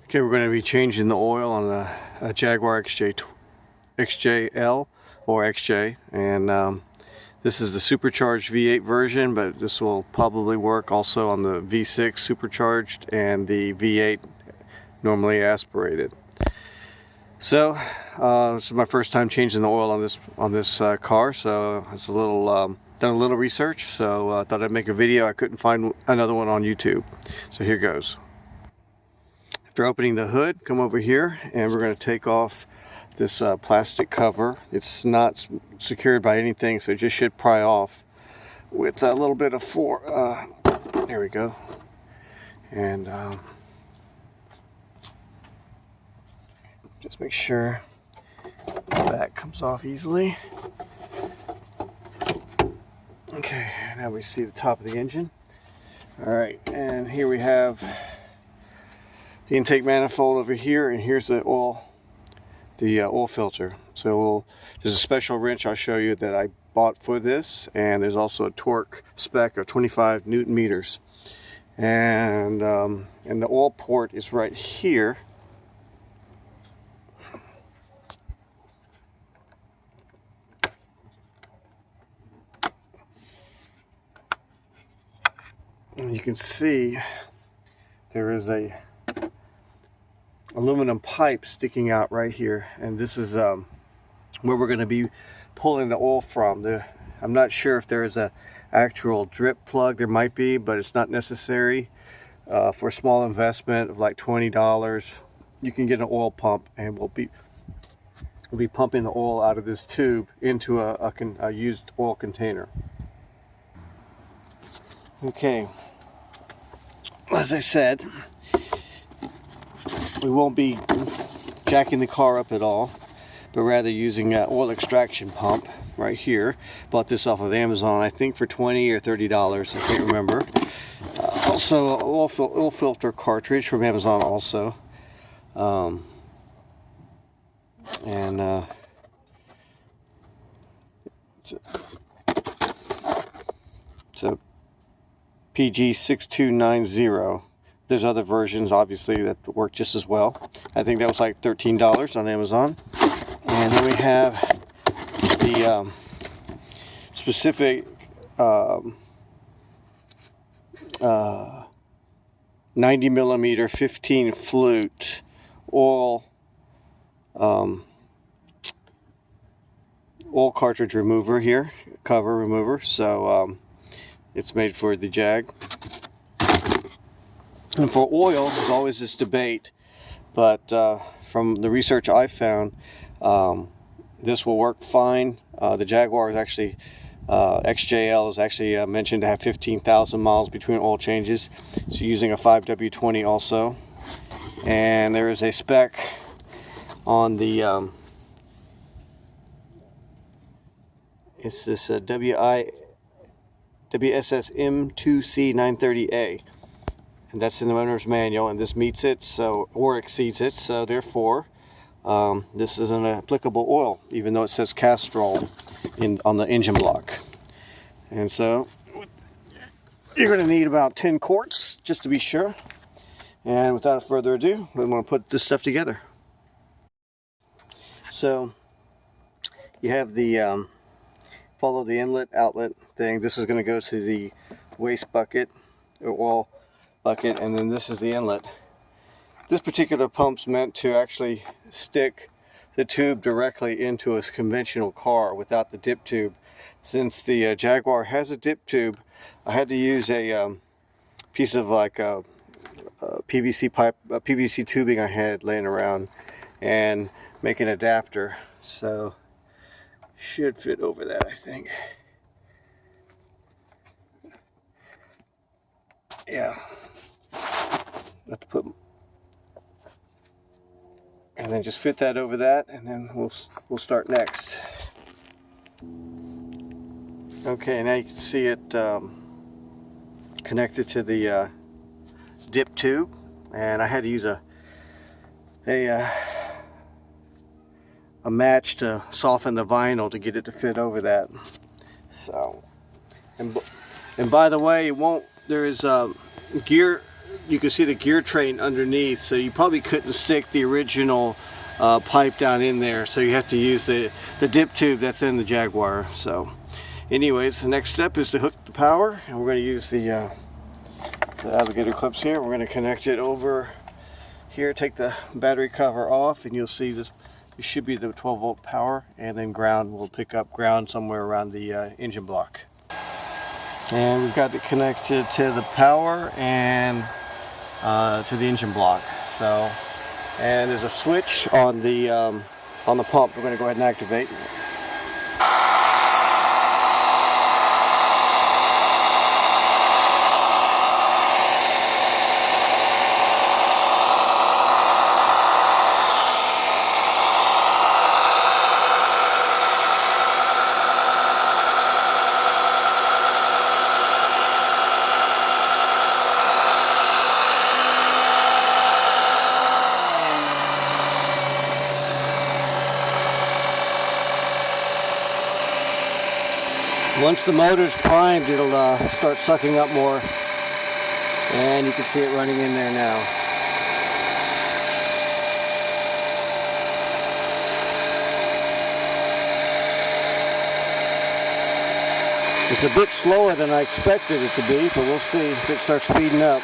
Okay, we're going to be changing the oil on a Jaguar XJ or XJ, and this is the supercharged V8 version, but this will probably work also on the V6 supercharged and the V8 normally aspirated. So this is my first time changing the oil on this car, so it's a little done a little research. So I thought I'd make a video. I couldn't find another one on YouTube, so here goes. After opening the hood, come over here and we're going to take off this plastic cover. It's not secured by anything, so it just should pry off with a little bit of there we go. And just make sure that comes off easily. Okay, now we see the top of the engine. Alright, and here we have the intake manifold over here, and here's the oil filter. So there's a special wrench I'll show you that I bought for this, and there's also a torque spec of 25 Newton meters. And the oil port is right here. And you can see there is a aluminum pipe sticking out right here, and this is where we're going to be pulling the oil from. I'm not sure if there is a actual drip plug. There might be, but it's not necessary. For a small investment of like $20, you can get an oil pump, and we'll be pumping the oil out of this tube into a used oil container. Okay, as I said, we won't be jacking the car up at all, but rather using an oil extraction pump right here. Bought this off of Amazon, I think for $20 or $30, I can't remember. Also, oil filter cartridge from Amazon also. It's a PG6290. There's other versions, obviously, that work just as well. I think that was like $13 on Amazon. And then we have the specific 90 millimeter 15 flute oil cartridge remover here, cover remover. So it's made for the Jag. And for oil, there's always this debate, but from the research I found, this will work fine. The Jaguar is actually, XJL is actually mentioned to have 15,000 miles between oil changes. So using a 5W20 also. And there is a spec on the, it's this WSS M2C930A. And that's in the owner's manual, and this meets it, so, or exceeds it, so therefore this is an applicable oil, even though it says Castrol on the engine block. And so you're going to need about 10 quarts just to be sure. And without further ado, we're going to put this stuff together. So you have the follow the inlet outlet thing. This is going to go to the waste bucket or oil bucket, and then this is the inlet. This particular pump's meant to actually stick the tube directly into a conventional car without the dip tube. Since the Jaguar has a dip tube, I had to use a piece of like a PVC pipe, PVC tubing I had laying around, and make an adapter. So should fit over that, I think. Yeah. Have to put, and then just fit that over that, and then we'll start next. Okay, now you can see it connected to the dip tube, and I had to use a match to soften the vinyl to get it to fit over that. So, and by the way, there is gear you can see the gear train underneath, so you probably couldn't stick the original pipe down in there, so you have to use the dip tube that's in the Jaguar. So anyways, the next step is to hook the power, and we're going to use the alligator clips here. We're going to connect it over here, take the battery cover off, and you'll see this should be the 12 volt power, and then ground, we'll pick up ground somewhere around the engine block. And we've got it connected to the power and to the engine block. So, and there's a switch on the pump. We're going to go ahead and activate. Once the motor's primed, it'll start sucking up more, and you can see it running in there now. It's a bit slower than I expected it to be, but we'll see if it starts speeding up.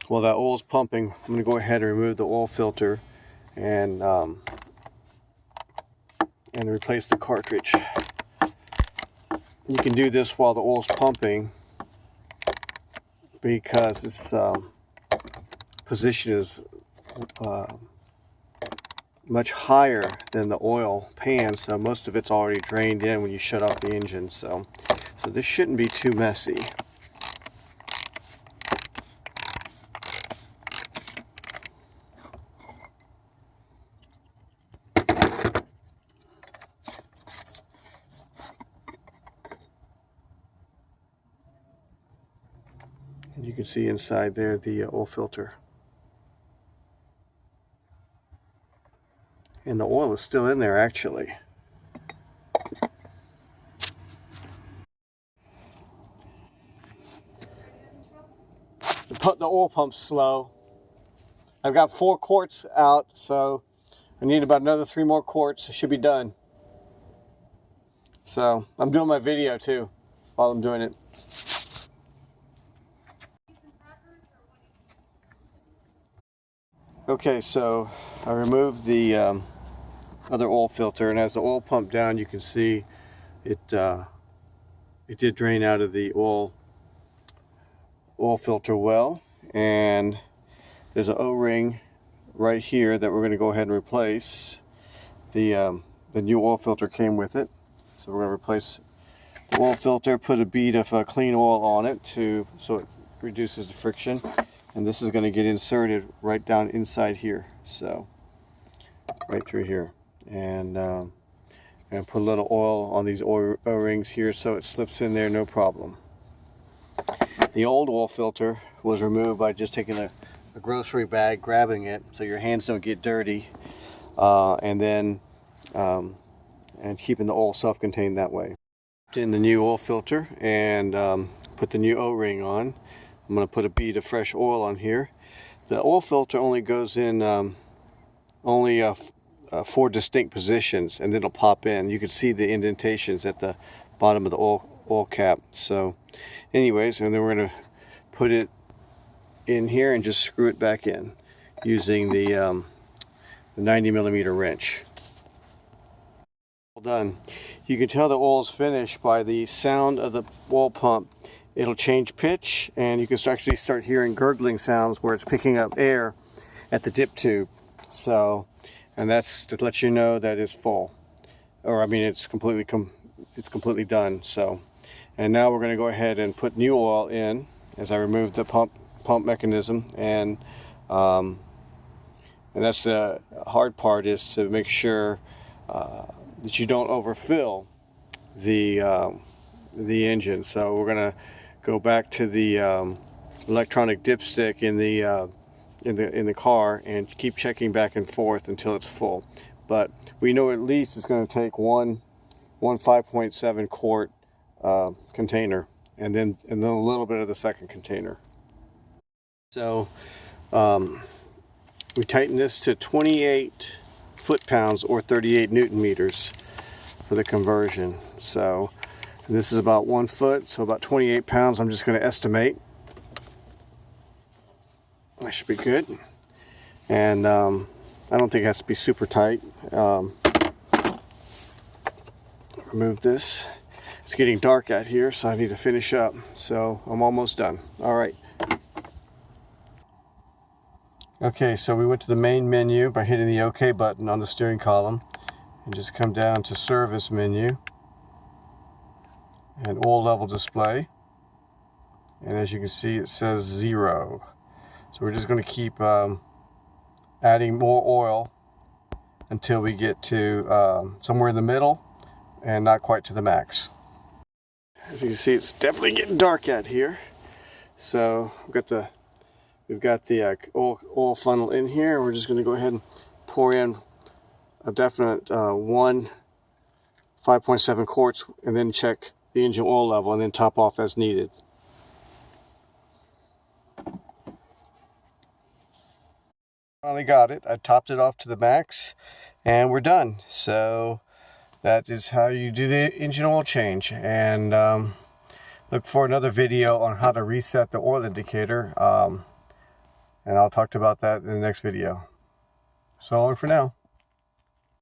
While that oil's pumping, I'm going to go ahead and remove the oil filter and replace the cartridge. You can do this while the oil's pumping because this position is much higher than the oil pan, so most of it's already drained in when you shut off the engine. So this shouldn't be too messy. You can see inside there the oil filter. And the oil is still in there actually. The oil pump's slow. I've got 4 quarts out, so I need about another 3 more quarts. It should be done. So I'm doing my video too while I'm doing it. Okay, so I removed the other oil filter, and as the oil pumped down, you can see it did drain out of the oil filter well, and there's an O-ring right here that we're going to go ahead and replace. The new oil filter came with it, so we're going to replace the oil filter, put a bead of clean oil on it so it reduces the friction. And this is going to get inserted right down inside here, so right through here, and put a little oil on these O-rings here so it slips in there no problem. The old oil filter was removed by just taking a grocery bag, grabbing it so your hands don't get dirty, and keeping the oil self-contained that way. In the new oil filter and put the new O-ring on. I'm going to put a bead of fresh oil on here. The oil filter only goes in 4 distinct positions, and then it'll pop in. You can see the indentations at the bottom of the oil cap. So anyways, and then we're going to put it in here and just screw it back in using the 90mm wrench. All done. You can tell the oil is finished by the sound of the oil pump. It'll change pitch, and you can actually start hearing gurgling sounds where it's picking up air at the dip tube. So, and that's to let you know that it's full, or I mean it's completely done. So, and now we're going to go ahead and put new oil in, as I remove the pump mechanism, and that's the hard part, is to make sure that you don't overfill the engine. So we're gonna go back to the electronic dipstick in the car and keep checking back and forth until it's full. But we know at least it's going to take one 5.7 quart container, and then a little bit of the second container. So we tighten this to 28 foot-pounds or 38 Newton meters for the conversion. So this is about 1 foot, so about 28 pounds. I'm just going to estimate. That should be good. And I don't think it has to be super tight. Remove this. It's getting dark out here, so I need to finish up. So I'm almost done. All right. Okay, so we went to the main menu by hitting the OK button on the steering column, and just come down to service menu and oil level display. And as you can see, it says 0. So we're just going to keep adding more oil until we get to somewhere in the middle and not quite to the max. As you can see, it's definitely getting dark out here. So we've got the oil funnel in here, and we're just going to go ahead and pour in a definite 1 5.7 quarts, and then check the engine oil level, and then top off as needed. Finally got it. I topped it off to the max, and we're done. So that is how you do the engine oil change. And look for another video on how to reset the oil indicator, and I'll talk about that in the next video. So long for now.